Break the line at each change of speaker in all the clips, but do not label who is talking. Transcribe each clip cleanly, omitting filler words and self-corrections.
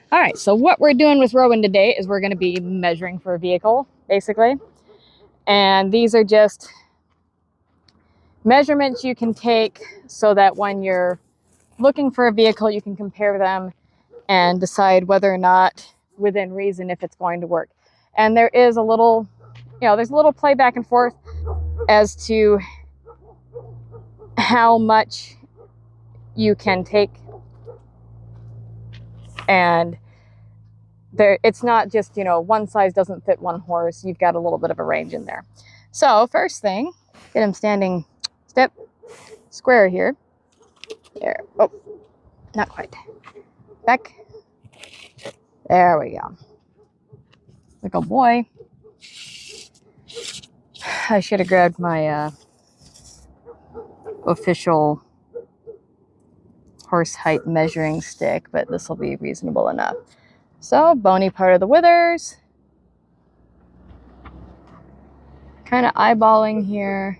All right, so what we're doing with Rowan today is we're going to be measuring for a vehicle, basically. And these are just measurements you can take so that when you're looking for a vehicle, you can compare them and decide whether or not, within reason, if it's going to work. And there is a little, there's a little play back and forth as to how much you can take. And it's not just, one size doesn't fit one horse. You've got a little bit of a range in there. So first thing, get him standing step square here. There. Oh, not quite. Back. There we go. Like a boy. I should have grabbed my official horse height measuring stick, but this will be reasonable enough. So, bony part of the withers. Kind of eyeballing here.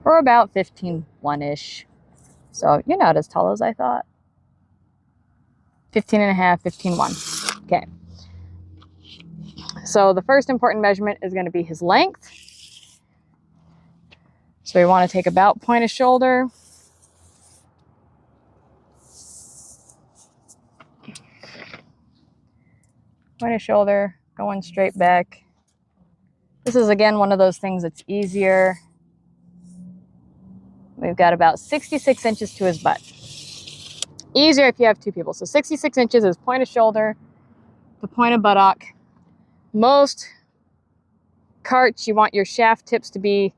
We're about 15.1-ish. So, you're not as tall as I thought. 15.5, 15.1. Okay. So, the first important measurement is going to be his length. So, we want to take about point of shoulder. Point of shoulder, going straight back. This is, again, one of those things that's easier. We've got about 66 inches to his butt. Easier if you have two people. So 66 inches is point of shoulder to point of buttock. Most carts, you want your shaft tips to be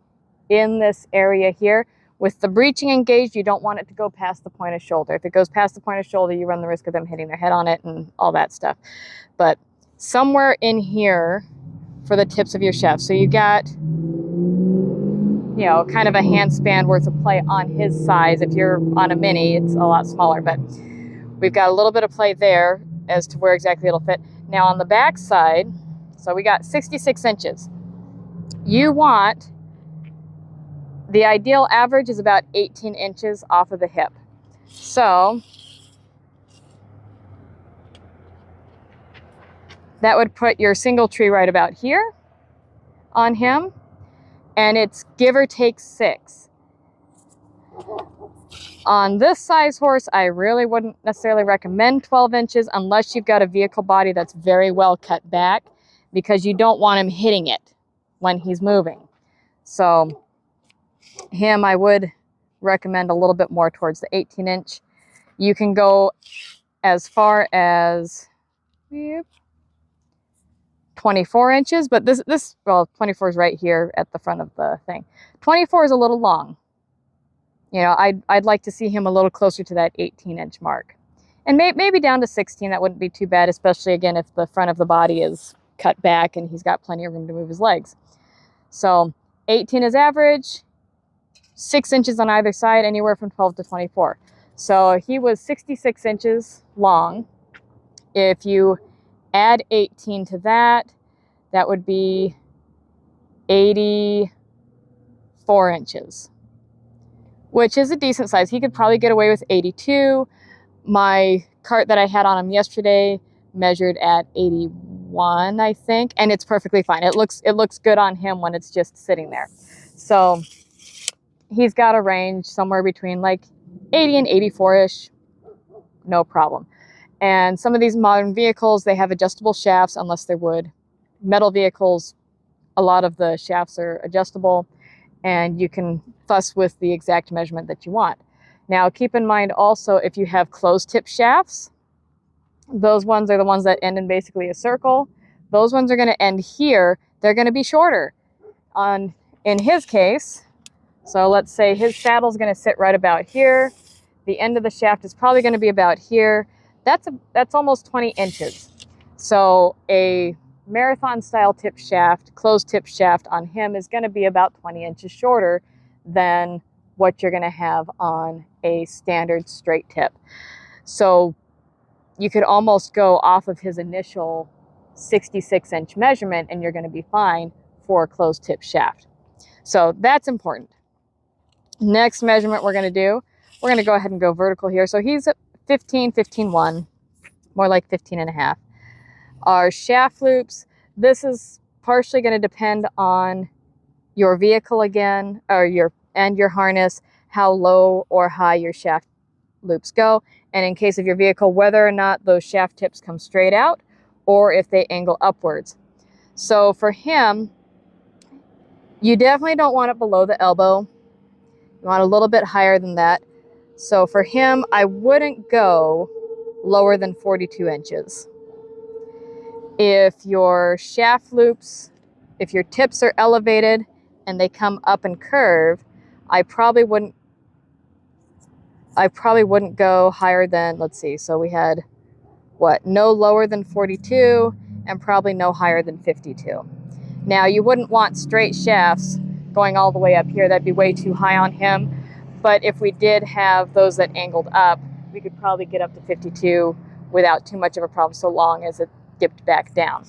in this area here. With the breeching engaged, you don't want it to go past the point of shoulder. If it goes past the point of shoulder, you run the risk of them hitting their head on it and all that stuff. But somewhere in here for the tips of your shaft. So you got, kind of a hand span worth of play on his size. If you're on a mini, it's a lot smaller, but we've got a little bit of play there as to where exactly it'll fit. Now on the back side, so we got 66 inches. You want, the ideal average is about 18 inches off of the hip. So that would put your single tree right about here on him. And it's give or take 6. On this size horse, I really wouldn't necessarily recommend 12 inches unless you've got a vehicle body that's very well cut back, because you don't want him hitting it when he's moving. So him, I would recommend a little bit more towards the 18 inch. You can go as far as 24 inches, but well, 24 is right here at the front of the thing. 24 is a little long. I'd like to see him a little closer to that 18-inch mark. And maybe down to 16, that wouldn't be too bad, especially, again, if the front of the body is cut back and he's got plenty of room to move his legs. So 18 is average, 6 inches on either side, anywhere from 12 to 24. So he was 66 inches long. If you add 18 to that, that would be 84 inches, which is a decent size. He could probably get away with 82. My cart that I had on him yesterday measured at 81, I think, and it's perfectly fine. It looks good on him when it's just sitting there. So he's got a range somewhere between like 80 and 84-ish, no problem. And some of these modern vehicles, they have adjustable shafts, unless they're wood. Metal vehicles, a lot of the shafts are adjustable, and you can fuss with the exact measurement that you want. Now, keep in mind also, if you have closed tip shafts, those ones are the ones that end in basically a circle. Those ones are going to end here. They're going to be shorter. In his case, so let's say his saddle is going to sit right about here. The end of the shaft is probably going to be about here. That's almost 20 inches. So a marathon style tip shaft, closed tip shaft on him is going to be about 20 inches shorter than what you're going to have on a standard straight tip. So you could almost go off of his initial 66-inch measurement and you're going to be fine for a closed tip shaft. So that's important. Next measurement we're going to do, we're going to go ahead and go vertical here. So he's at 15, 15.1. more like 15.5. Our shaft loops, this is partially going to depend on your vehicle again, or your harness, how low or high your shaft loops go, and in case of your vehicle, whether or not those shaft tips come straight out or if they angle upwards. So for him, you definitely don't want it below the elbow. You want a little bit higher than that. So for him, I wouldn't go lower than 42 inches. If your shaft loops, if your tips are elevated and they come up and curve, I probably wouldn't go higher than, let's see, so we had what, no lower than 42 and probably no higher than 52. Now you wouldn't want straight shafts going all the way up here. That'd be way too high on him. But if we did have those that angled up, we could probably get up to 52 without too much of a problem, so long as it dipped back down.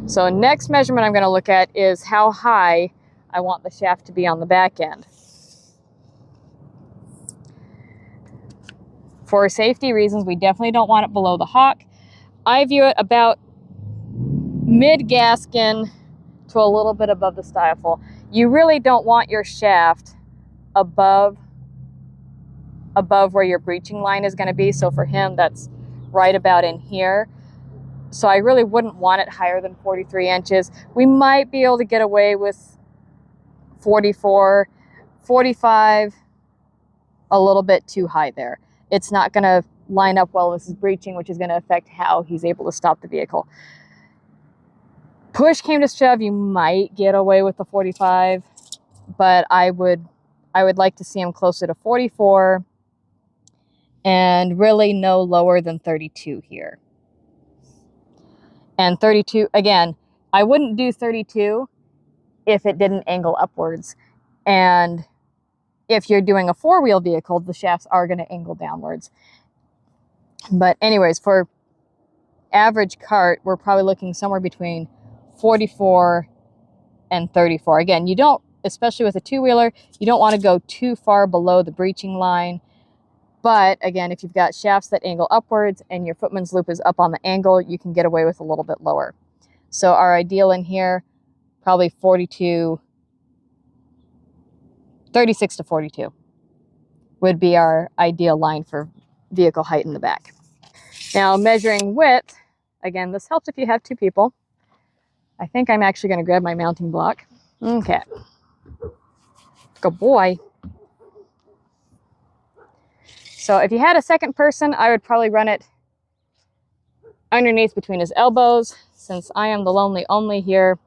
So next measurement I'm going to look at is how high I want the shaft to be on the back end. For safety reasons, we definitely don't want it below the hock. I view it about mid-gaskin to a little bit above the stifle. You really don't want your shaft above where your breeching line is going to be. So for him, that's right about in here. So I really wouldn't want it higher than 43 inches. We might be able to get away with 44, 45, a little bit too high there. It's not going to line up well with his breeching, which is going to affect how he's able to stop the vehicle. Push came to shove, you might get away with the 45, but I would like to see him closer to 44 and really no lower than 32 here. And 32, again, I wouldn't do 32 if it didn't angle upwards. And if you're doing a four-wheel vehicle, the shafts are going to angle downwards. But anyways, for average cart, we're probably looking somewhere between 44 and 34. Again, you don't, especially with a two-wheeler, you don't want to go too far below the breeching line. But again, if you've got shafts that angle upwards and your footman's loop is up on the angle, you can get away with a little bit lower. So our ideal in here, probably 42, 36 to 42 would be our ideal line for vehicle height in the back. Now measuring width, again, this helps if you have two people. I think I'm actually going to grab my mounting block. Okay. Good boy. So if you had a second person, I would probably run it underneath between his elbows. Since I am the lonely only here,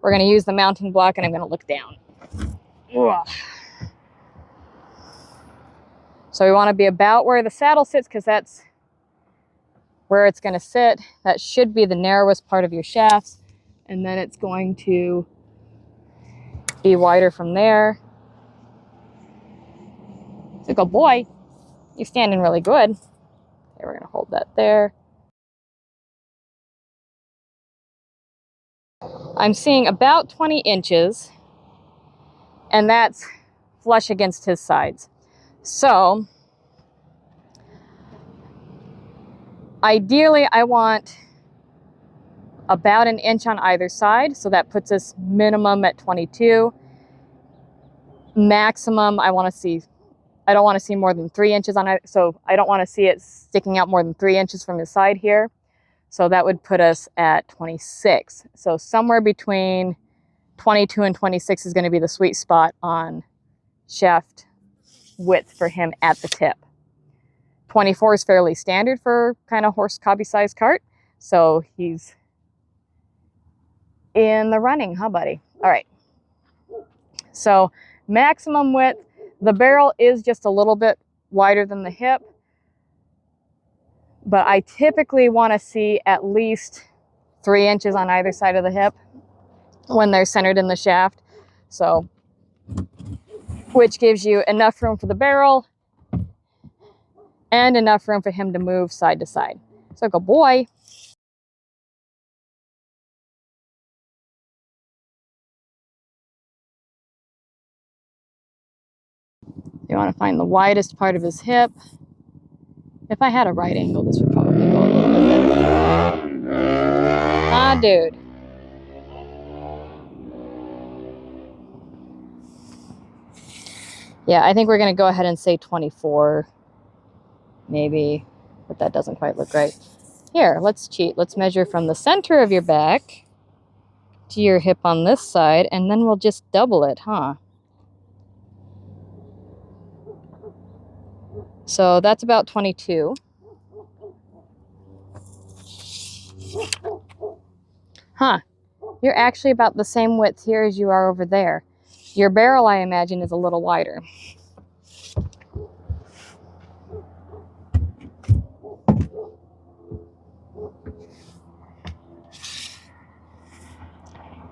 we're going to use the mounting block and I'm going to look down. Ugh. So we want to be about where the saddle sits because that's where it's going to sit. That should be the narrowest part of your shafts. And then it's going to be wider from there. It's a good boy. You're standing really good. Okay, we're going to hold that there. I'm seeing about 20 inches, and that's flush against his sides. So, ideally, I want about an inch on either side, so that puts us minimum at 22. Maximum, I don't want to see more than 3 inches on it, so I don't want to see it sticking out more than 3 inches from his side here. So that would put us at 26. So somewhere between 22 and 26 is going to be the sweet spot on shaft width for him at the tip. 24 is fairly standard for kind of horse cobby size cart. So he's in the running, huh, buddy? All right. So maximum width, the barrel is just a little bit wider than the hip, but I typically want to see at least 3 inches on either side of the hip when they're centered in the shaft. So, which gives you enough room for the barrel and enough room for him to move side to side. So good boy. You want to find the widest part of his hip. If I had a right angle, this would probably go a little bit better. Ah, dude. Yeah, I think we're going to go ahead and say 24, maybe, but that doesn't quite look right. Here, let's cheat. Let's measure from the center of your back to your hip on this side, and then we'll just double it, huh? So that's about 22. Huh. You're actually about the same width here as you are over there. Your barrel, I imagine, is a little wider.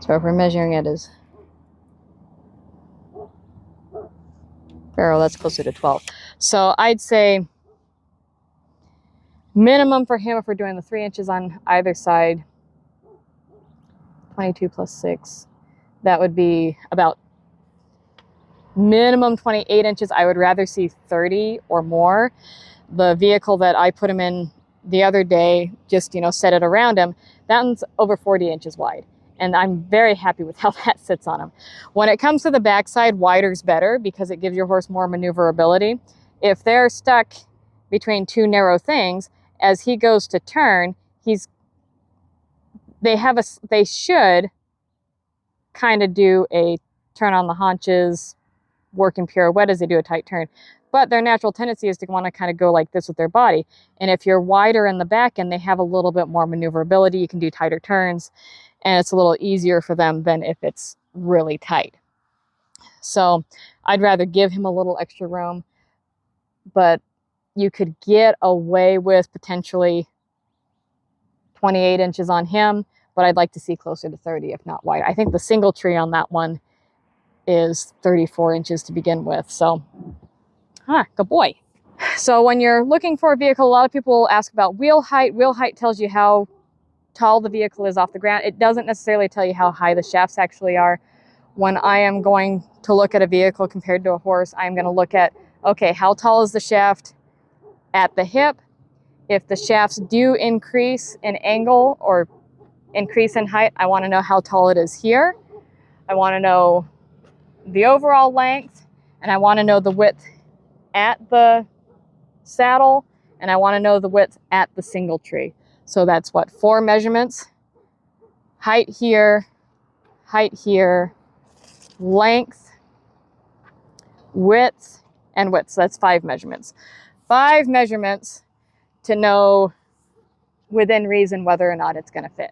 So if we're measuring it as barrel, that's closer to 12. So I'd say minimum for him, if we're doing the 3 inches on either side, 22 plus 6, that would be about minimum 28 inches. I would rather see 30 or more. The vehicle that I put him in the other day, just, set it around him, that one's over 40 inches wide. And I'm very happy with how that sits on him. When it comes to the backside, wider's better because it gives your horse more maneuverability. If they're stuck between two narrow things, as he goes to turn, they should kind of do a turn on the haunches, working pirouette as they do a tight turn. But their natural tendency is to want to kind of go like this with their body. And if you're wider in the back end, they have a little bit more maneuverability. You can do tighter turns, and it's a little easier for them than if it's really tight. So I'd rather give him a little extra room, but you could get away with potentially 28 inches on him, but I'd like to see closer to 30, if not wider. I think the single tree on that one is 34 inches to begin with. So, good boy. So when you're looking for a vehicle, a lot of people ask about wheel height. Wheel height tells you how tall the vehicle is off the ground. It doesn't necessarily tell you how high the shafts actually are. When I am going to look at a vehicle compared to a horse, I'm going to look at, okay, how tall is the shaft at the hip? If the shafts do increase in angle or increase in height, I want to know how tall it is here. I want to know the overall length, and I want to know the width at the saddle, and I want to know the width at the single tree. So that's what, 4 measurements: height here, length, width, and width. So that's 5 measurements. 5 measurements to know within reason whether or not it's going to fit.